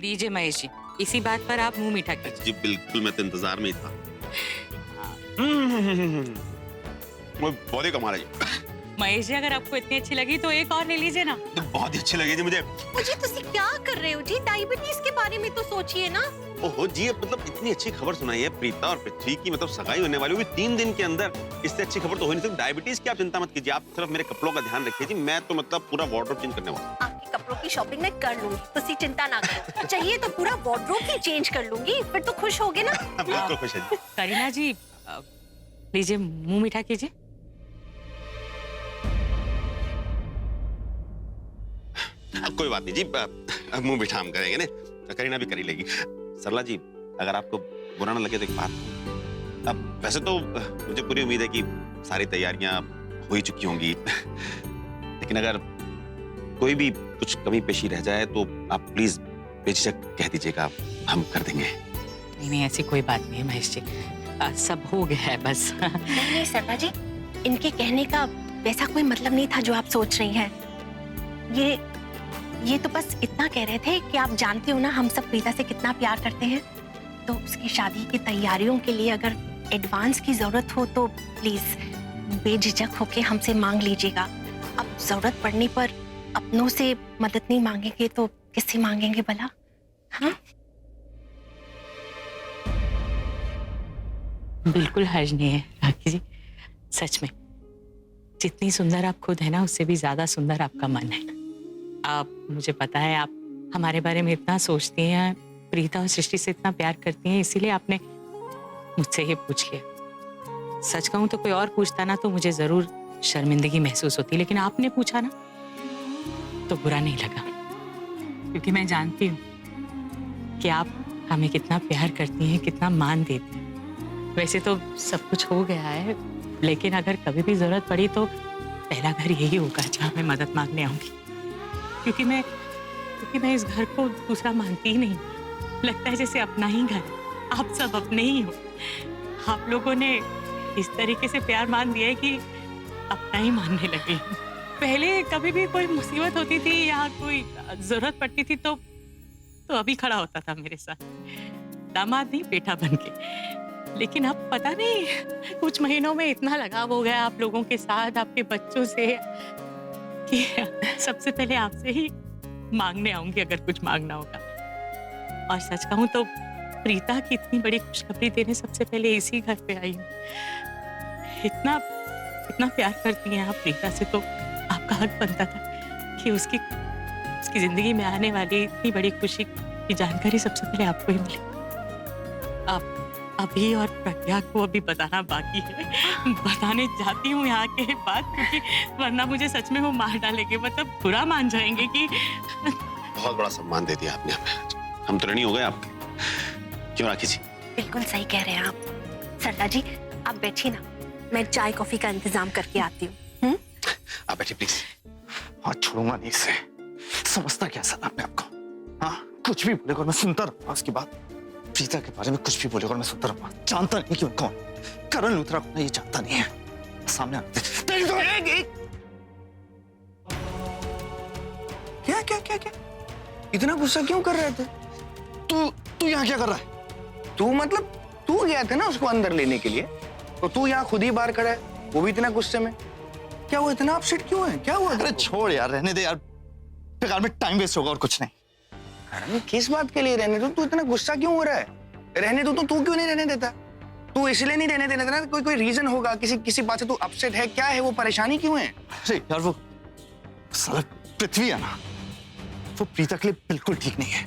लीजिए महेश जी, इसी बात पर आप मुंह मीठा कीजिए। जी बिल्कुल, मैं तो इंतजार में ही था। वो बहुत ही कमाल है जी। महेश जी, अगर आपको इतनी अच्छी लगी तो एक और ले लीजिए ना। तो बहुत ही अच्छी लगी जी मुझे। मुझे तुसी क्या कर रहे हो जी? डायबिटीज के बारे में तो सोचिए ना। ओहो जी, मतलब इतनी अच्छी खबर सुनाई है प्रीता और पृथ्वी की, मतलब सगाई होने वाली होगी 3 दिन के अंदर। इससे अच्छी खबर तो हो नहीं सकती। डायबिटीज की आप चिंता मत कीजिए, आप सिर्फ मेरे कपड़ों का ध्यान रखिए जी। मैं तो मतलब पूरा वार्डरोब चेंज करने वाला हूं। आपके कपड़ों की शॉपिंग मैं कर लूंगी, तुसी चिंता ना करो। चाहिए तो पूरा वार्डरोब ही चेंज कर लूंगी, फिर तो खुश होगे ना। बिल्कुल खुश है जी। करीना जी, लीजिए मुंह मीठा कीजिए। कोई बात नहीं जी, मुंह मीठा हम करेंगे ना, करीना भी करी लेगी। सरला जी, अगर आपको बुरा ना लगे तो एक बात, अब वैसे तो मुझे पूरी उम्मीद है कि सारी तैयारियां हो ही चुकी होंगी, लेकिन अगर कोई भी कुछ कमी पेशी रह जाए तो आप प्लीज बेझिझक कह दीजिएगा, हम कर देंगे। नहीं नहीं, ऐसी कोई बात नहीं है महेश जी, सब हो गया है बस। नहीं सरला जी, इनके कहने का वैसा कोई मतलब नहीं था जो आप सोच रही हैं। ये तो बस इतना कह रहे थे कि आप जानते हो ना हम सब प्रीता से कितना प्यार करते हैं, तो उसकी शादी की तैयारियों के लिए अगर एडवांस की जरूरत हो तो प्लीज बेझिझक होके हमसे मांग लीजिएगा। अब जरूरत पड़ने पर अपनों से मदद नहीं मांगेंगे तो किससे मांगेंगे भला? हाँ? बिल्कुल हर्ज नहीं है राखी जी, सच में जितनी सुंदर आप खुद है ना, उससे भी ज्यादा सुंदर आपका मन है। आप, मुझे पता है आप हमारे बारे में इतना सोचती हैं, प्रीता और सृष्टि से इतना प्यार करती हैं, इसीलिए आपने मुझसे ही पूछ लिया। सच कहूं तो कोई और पूछता ना तो मुझे जरूर शर्मिंदगी महसूस होती, लेकिन आपने पूछा ना तो बुरा नहीं लगा, क्योंकि मैं जानती हूँ कि आप हमें कितना प्यार करती हैं, कितना मान देती हैं। वैसे तो सब कुछ हो गया है, लेकिन अगर कभी भी जरूरत पड़ी तो पहला घर यही होगा जहाँ मैं मदद मांगने आऊंगी, क्योंकि मैं इस घर को दूसरा मानती ही नहीं। लगता है जैसे अपना ही घर, आप सब अपने ही हो। आप लोगों ने इस तरीके से प्यार मान दिया है कि अपना ही मानने लगे। पहले कभी भी कोई मुसीबत होती थी या कोई जरूरत पड़ती थी तो अभी खड़ा होता था मेरे साथ, दामाद नहीं बेटा बन के। लेकिन अब पता नहीं कुछ महीनों में इतना लगाव हो गया आप लोगों के साथ, आपके बच्चों से, कि सबसे पहले आपसे ही मांगने आऊंगी अगर कुछ मांगना होगा। और सच कहूं तो प्रीता की इतनी बड़ी खुशखबरी देने सबसे पहले इसी घर पे आई हूँ। इतना प्यार करती हैं आप प्रीता से, तो आपका हक बनता था कि उसकी जिंदगी में आने वाली इतनी बड़ी खुशी की जानकारी सबसे पहले आपको ही मिले। आप अभी और प्रज्ञा को अभी बताना बाकी है। बताने जाती हूँ यहाँ के बाद, क्योंकि वरना मुझे सच में वो मार डालेंगे, मतलब बुरा मान जाएंगे कि बहुत बड़ा सम्मान दे दिया आपने हमें, हम तो ऋणी हो गए आपके। क्यों राखी जी? बिल्कुल सही कह रहे हैं आप। सरला जी आप बैठिए ना, मैं चाय कॉफी का इंतजाम करके आती हूँ। आप बैठिए प्लीज। हाथ छोड़ूंगा नहीं इससे। समझता क्या सर आपने आपको? हाँ, कुछ भी बोलेगा मैं सुनता रहूंगा उसकी बात। प्रीता के बारे में कुछ भी बोलेगा मैं सुनता रहूंगा। जानता नहीं कि वो कौन, करण लूथरा को ये जानता नहीं है। सामने आते क्या क्या क्या क्या इतना गुस्सा क्यों कर रहे थे? तू यहाँ क्या कर रहा है? तू मतलब तू गया था ना उसको अंदर लेने के लिए, तो तू यहाँ खुद ही बाहर खड़ा है, वो भी इतना गुस्से में। क्या वो इतना अपसेट क्यों है? क्या हुआ? अरे छोड़ यार, रहने दे यार, बेकार में टाइम वेस्ट होगा और कुछ नहीं। अरे किस बात के लिए रहने दो? तू इतना गुस्सा क्यों हो रहा है? रहने दो तो तू क्यों नहीं रहने देता? तू इसलिए नहीं रहने देता ना, कोई रीजन होगा, किसी बात से तू अपसेट है, क्या है वो परेशानी क्यों है? अरे यार वो साला पृथ्वी है ना, वो प्रीता के लिए बिल्कुल ठीक नहीं है,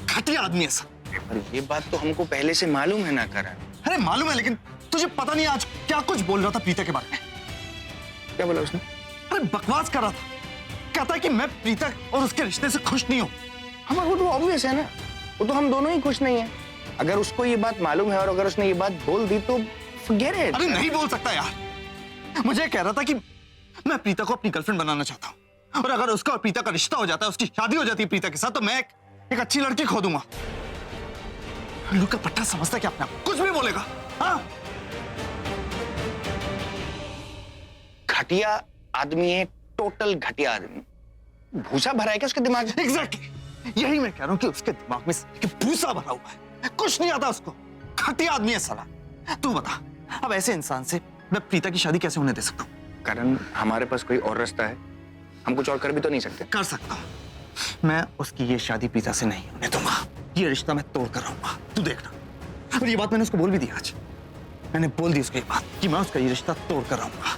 घटिया आदमी है सर। पर ये बात तो हमको पहले से मालूम है ना करण। अरे मालूम है, लेकिन तुझे पता नहीं आज क्या कुछ बोल रहा था प्रीता के बारे में। क्या बोला उसने? अरे बकवास कर रहा था, कहता है कि मैं प्रीता और उसके रिश्ते से खुश नहीं हूं। हमारा वो तो ऑब्वियस है ना, वो तो हम दोनों ही खुश नहीं है। अगर उसको ये बात मालूम है और अगर उसने ये बात बोल दी तो forget it। अरे नहीं बोल सकता यार, मुझे कह रहा था कि मैं प्रीता को अपनी गर्लफ्रेंड बनाना चाहता हूँ, और अगर उसका और प्रीता का रिश्ता हो जाता है, उसकी शादी हो जाती है प्रीता के साथ, तो मैं एक अच्छी लड़की खो दूंगा। लू का पट्टा समझता है क्या अपने आप? कुछ भी बोलेगा। हाँ, घटिया आदमी है, टोटल घटिया आदमी। भूसा भरा है क्या उसके दिमाग में? एग्जैक्टली। यही मैं कह रहा हूँ कि उसके दिमाग में कि भूसा भरा हुआ है, कुछ नहीं आता उसको, घटिया आदमी है साला। तू बता, अब ऐसे इंसान से मैं प्रीता की शादी कैसे होने दे सकता हूँ? करण, हमारे पास कोई और रास्ता है, हम कुछ और कर भी तो नहीं सकते। कर सकता हूँ। मैं उसकी ये शादी प्रीता से नहीं होने दूंगा, ये रिश्ता मैं तोड़ कर रहूंगा, तू देखना। और ये बात मैंने उसको बोल भी दी आज, मैंने बोल दी उसको ये बात कि मैं उसका ये रिश्ता तोड़ कर रहूंगा।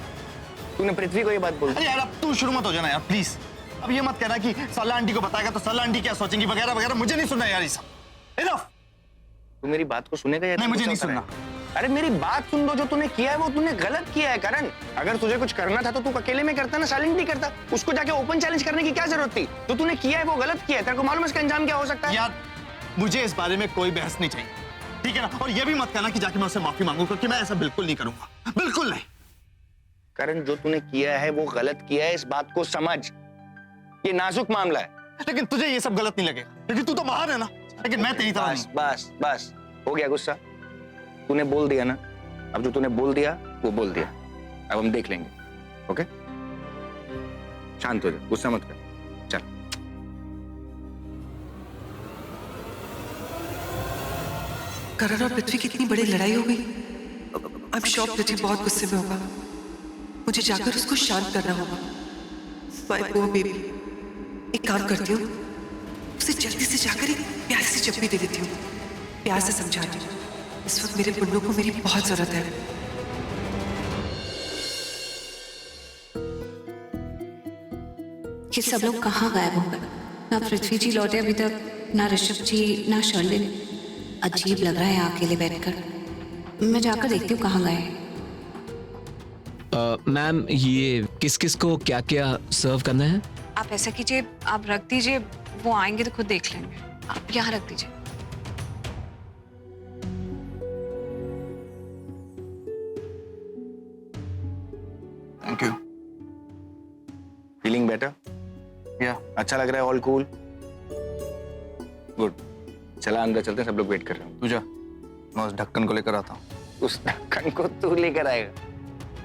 तूने पृथ्वी को ये बात बोल दी? अरे यार अब तू शुरू मत हो जाना यार प्लीज। अब ये मत कहना कि सल्ला आंटी को बताएगा तो सल्ला आंटी क्या सोचेंगी वगैरह वगैरह, मुझे नहीं सुनना यार ये सब। इनफ। तू मेरी बात को सुनेगा या नहीं, मुझे गुस्सा नहीं होता है? अरे मेरी बात सुन दो, जो तूने किया है वो तूने गलत किया है करण। अगर तुझे कुछ करना था तो तू अकेले में करता ना, साइलेंटली करता। उसको जाके ओपन चैलेंज करने की क्या जरूरत थी? जो तूने किया है वो गलत किया है। तेरे को मालूम है इसका अंजाम क्या हो सकता है? यार मुझे इस बारे में कोई बहस नहीं चाहिए, ठीक है ना? और ये भी मत कहना कि जाके मैं उससे माफी मांगू, क्योंकि मैं ऐसा बिल्कुल नहीं करूंगा, बिल्कुल नहीं। करण, जो तूने किया है वो गलत किया है, इस बात को समझ। ये नाजुक मामला है। लेकिन तुझे ये सब गलत नहीं लगेगा, लेकिन तू तो महान है ना, लेकिन मैं तेरी तरह बस नहीं। बस बस, हो गया गुस्सा? तूने बोल दिया ना, अब जो तूने बोल दिया वो बोल दिया, अब हम देख लेंगे। ओके, शांत हो जा, गुस्सा मत कर, चल। करण और पृथ्वी की इतनी बड़ी लड़ाई हो गई। आई एम श्योर पृथ्वी बहुत गुस्से में होगा। मुझे जाकर उसको शांत करना होगा। My poor baby. एक काम करती हूँ, उसे जल्दी से जाकर एक प्यार से चप्पी दे देती हूँ, प्यार से समझाती हूँ। इस वक्त मेरे बुल्लू को मेरी बहुत जरूरत है। ये सब लोग कहाँ गायब हो गए? ना पृथ्वी जी लौटे अभी तक, ना ऋषभ जी, ना शर्लिन। अजीब लग रहा है यहाँ अकेले बैठकर। मैं जाकर देखती हूँ कहाँ गए हैं। मैम, ये किस किस को क्या क्या सर्व करना है? आप ऐसा कीजिए, आप रख दीजिए, वो आएंगे तो खुद देख लेंगे। आप यहाँ रख दीजिए। Thank you. Feeling better? या अच्छा लग रहा है? All cool? गुड। चला अंदर चलते हैं, सब लोग वेट कर रहे हैं। तू जा, मैं उस ढक्कन को लेकर आता हूँ। उस ढक्कन को तू लेकर आएगा?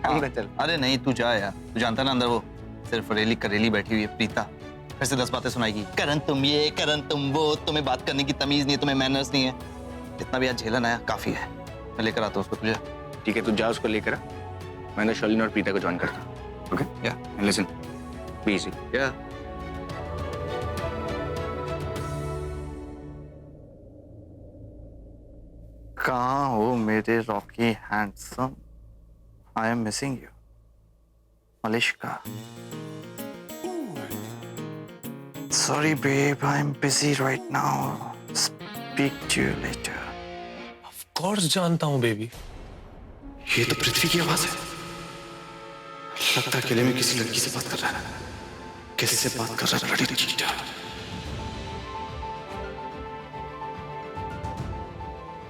अंदर चल। अरे नहीं, तू जा यार, तू जानता ना अंदर वो सिर्फ रेली करेली बैठी हुई है प्रीता, फिर से 10 बातें सुनाएगी। करण तुम ये, करण तुम वो, तुम्हें बात करने की तमीज नहीं है, तुम्हें मैनर्स नहीं है। इतना भी आज झेलन आया काफी है, मैं लेकर आता हूँ उसको। तुझे ठीक है, तू जा, उसको लेकर आ। मैं ना शर्लिन और प्रीता को ज्वाइन करता हूँ। ओके, या लिसन, बी इजी। या कहाँ हो मेरे Rocky handsome? I am missing you Malishka. Sorry babe, I am busy right now, speak to you later. Of course जानता हूँ बेबी। ये तो पृथ्वी की आवाज है। लगता है अकेले में किसी लड़की से बात कर रहा है। किससे बात कर रहा है? लड़ी चीटा।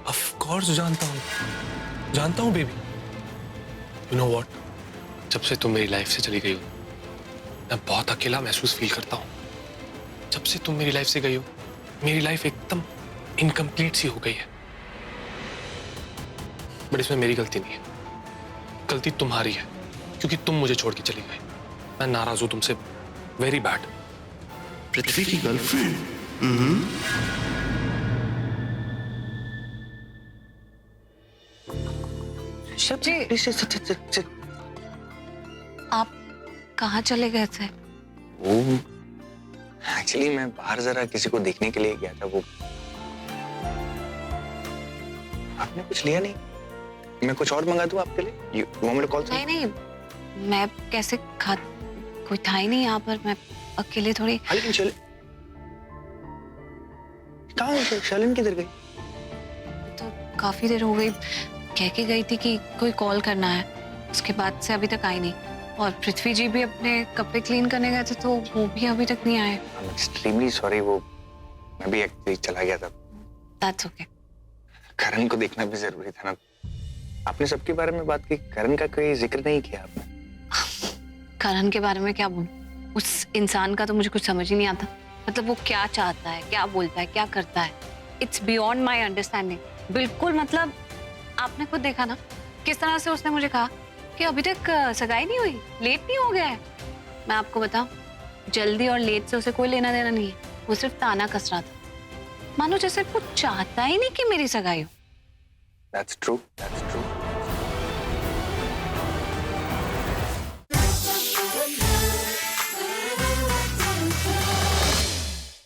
ऑफ कोर्स जानता हूँ बेबी। यू नो व्हाट, जब से तुम मेरी लाइफ से चली गई हो, मैं बहुत अकेला महसूस फील करता हूँ। जब से तुम मेरी लाइफ से गई हो, मेरी लाइफ एकदम इनकम्प्लीट सी हो गई है। बट इसमें मेरी गलती नहीं है, गलती तुम्हारी है, क्योंकि तुम मुझे छोड़ के चली गई। मैं नाराज हूं तुमसे, वेरी बैड। पृथ्वी की गर्लफ्रेंड? आप कहाँ चले गए थे? वो एक्चुअली मैं बाहर जरा किसी को देखने के लिए गया था। वो आपने कुछ लिया नहीं? मैं कुछ और मंगा दूं आपके लिए? You want me to call नहीं नहीं, मैं कैसे खा, कोई था ही नहीं यहाँ पर, मैं अकेले थोड़ी। लेकिन शर्लिन कहाँ है? शर्लिन किधर गई? तो काफी देर हो गई, कह के गई थी कि कोई कॉल करना है, उसके बाद से अभी तक आई नहीं। और पृथ्वी जी भी अपने कपड़े क्लीन करने गए थे, तो वो भी अभी तक नहीं आए। I'm extremely sorry, वो मैं भी एक्चुअली चला गया था। That's okay. करण को देखना भी जरूरी था ना। आपने सबके बारे में बात की, करण का कोई जिक्र नहीं किया आपने। करण के बारे में क्या बोलूं? उस इंसान का तो मुझे कुछ समझ ही नहीं आता। मतलब वो क्या चाहता है, क्या बोलता है, क्या करता है, इट्स बियॉन्ड माई अंडरस्टैंडिंग। बिल्कुल, मतलब आपने खुद देखा ना किस तरह से उसने मुझे कहा कि अभी तक सगाई नहीं हुई, लेट नहीं हो गया है। मैं आपको बताऊं, जल्दी और लेट से उसे कोई लेना देना नहीं है। वो सिर्फ ताना कस रहा था, मानो जैसे वो चाहता ही नहीं कि मेरी सगाई हो। That's true. That's true.